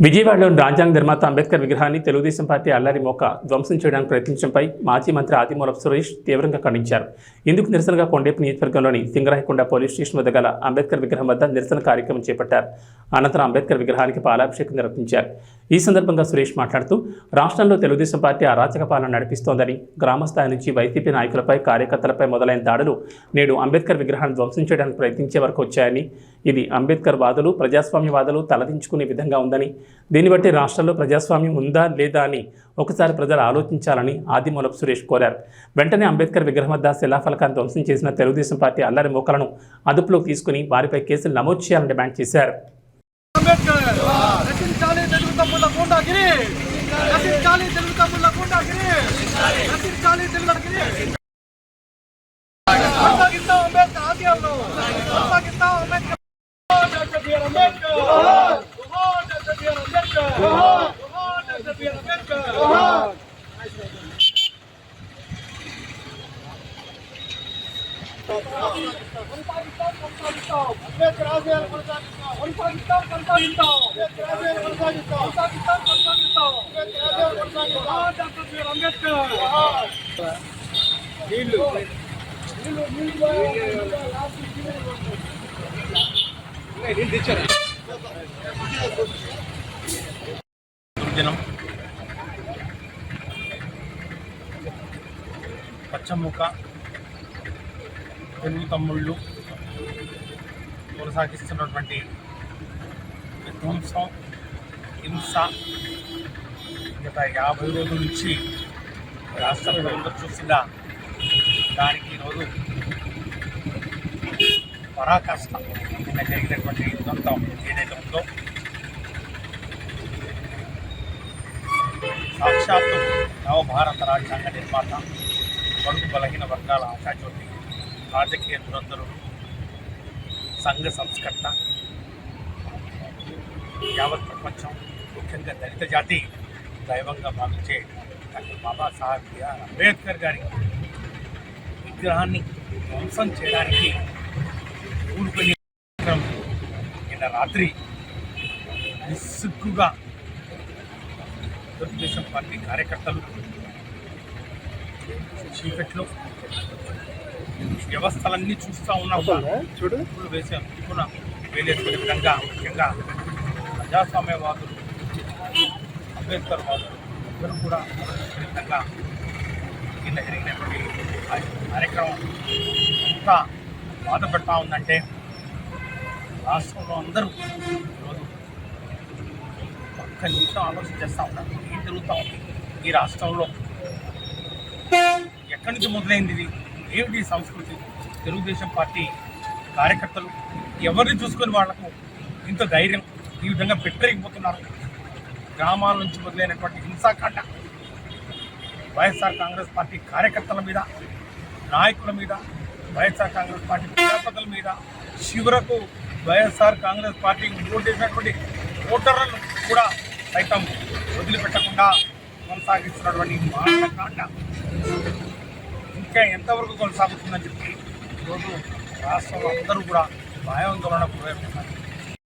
విజయవాడలోని రాజ్యాంగ నిర్మాత అంబేద్కర్ విగ్రహాన్ని తెలుగుదేశం పార్టీ అల్లరి మోక ధ్వంసం చేయడానికి ప్రయత్నించడంపై మాజీ మంత్రి ఆదిమూలపు సురేష్ తీవ్రంగా ఖండించారు. ఇందుకు నిరసనగా కొండేపు నియోజకవర్గంలోని సింగరాయకొండ పోలీస్ స్టేషన్ వద్ద గల అంబేద్కర్ విగ్రహం వద్ద నిరసన కార్యక్రమం చేపట్టారు. అనంతరం అంబేద్కర్ విగ్రహానికి పాలాభిషేకం నిర్వహించారు. ఈ సందర్భంగా సురేష్ మాట్లాడుతూ రాష్ట్రంలో తెలుగుదేశం పార్టీ అరాచక పాలన నడిపిస్తోందని, గ్రామస్థాయి నుంచి వైసీపీ నాయకులపై, కార్యకర్తలపై మొదలైన దాడులు నేడు అంబేద్కర్ విగ్రహాన్ని ధ్వంసం చేయడానికి ప్రయత్నించే వరకు వచ్చాయని, ఇది అంబేద్కర్ వాదులు, ప్రజాస్వామ్యవాదులు తలదించుకునే విధంగా ఉందని, దీన్ని బట్టి రాష్ట్రంలో ప్రజాస్వామ్యం ఉందా లేదా అని ఒకసారి ప్రజలు ఆలోచించాలని ఆదిమూలపు సురేష్ కోరారు. వెంటనే అంబేద్కర్ విగ్రహం వద్ద శిలాఫలకాన్ని ధ్వంసం చేసిన తెలుగుదేశం పార్టీ అల్లరి మోకలను అదుపులోకి తీసుకుని వారిపై కేసులు నమోదు చేయాలని డిమాండ్ చేశారు. పచ్చముఖ తెలుగు తమ్ముళ్ళు కొనసాగిస్తున్నటువంటి విధ్వంసం, హింస గత 50 రోజుల నుంచి రాష్ట్రంలో ఎదురు చూసిన దానికి ఈరోజు పరాకాష్ట నిన్న జరిగినటువంటి ఉదంతం ఏదైతే ఉందో సాక్షాత్తు నవభారత రాజ్యాంగ నిర్మాత, బడుగు బలహీన వర్గాల ఆశాజ్యోతి, రాజకీయ దురంధరుడు, సంఘ సంస్కర్త, యావత్ ప్రపంచం ముఖ్యంగా దళిత జాతి దైవంగా భావించే డాక్టర్ బాబాసాహెబ్ బిఆర్ అంబేద్కర్ గారి విగ్రహాన్ని ధ్వంసం చేయడానికి ఊరుకొని నిన్న రాత్రి నిస్సిగ్గుగా తెలుగుదేశం పార్టీ కార్యకర్తలు చీకట్లో వ్యవస్థలన్నీ చూస్తూ ఉన్నప్పుడు వేసే వేలేసుకునే విధంగా ముఖ్యంగా ప్రజాస్వామ్యవాదులు, అంబేద్కర్ వాదులు అందరూ కూడా విధంగా నిన్న జరిగినటువంటి కార్యక్రమం ఎంత బాధ పెడతా ఉందంటే రాష్ట్రంలో అందరూ ఈరోజు ఒక్క నిమిషం ఆలోచన చేస్తూ ఉన్నారు. ఏం జరుగుతూ ఉంది ఈ రాష్ట్రంలో, ఎక్కడి నుంచి మొదలైంది ఇది, ఏమిటి సంస్కృతి? తెలుగుదేశం పార్టీ కార్యకర్తలు ఎవరిని చూసుకొని వాళ్లకు ఇంత ధైర్యం ఈ విధంగా పెట్టలేకపోతున్నారు? గ్రామాల నుంచి మొదలైనటువంటి హింసాకాండ వైఎస్ఆర్ కాంగ్రెస్ పార్టీ కార్యకర్తల మీద, నాయకుల మీద, వైఎస్ఆర్ కాంగ్రెస్ పార్టీ ప్రజాపతుల మీద, చివరకు వైఎస్ఆర్ కాంగ్రెస్ పార్టీ ఓటేసినటువంటి ఓటర్లను కూడా సైతం వదిలిపెట్టకుండా కొనసాగిస్తున్నటువంటి మానకాండ ఇంకా ఎంతవరకు కొనసాగుతుందని చెప్పి ఈరోజు రాష్ట్రంలో అందరూ కూడా భయాందోళనకు గురవుతున్నారు.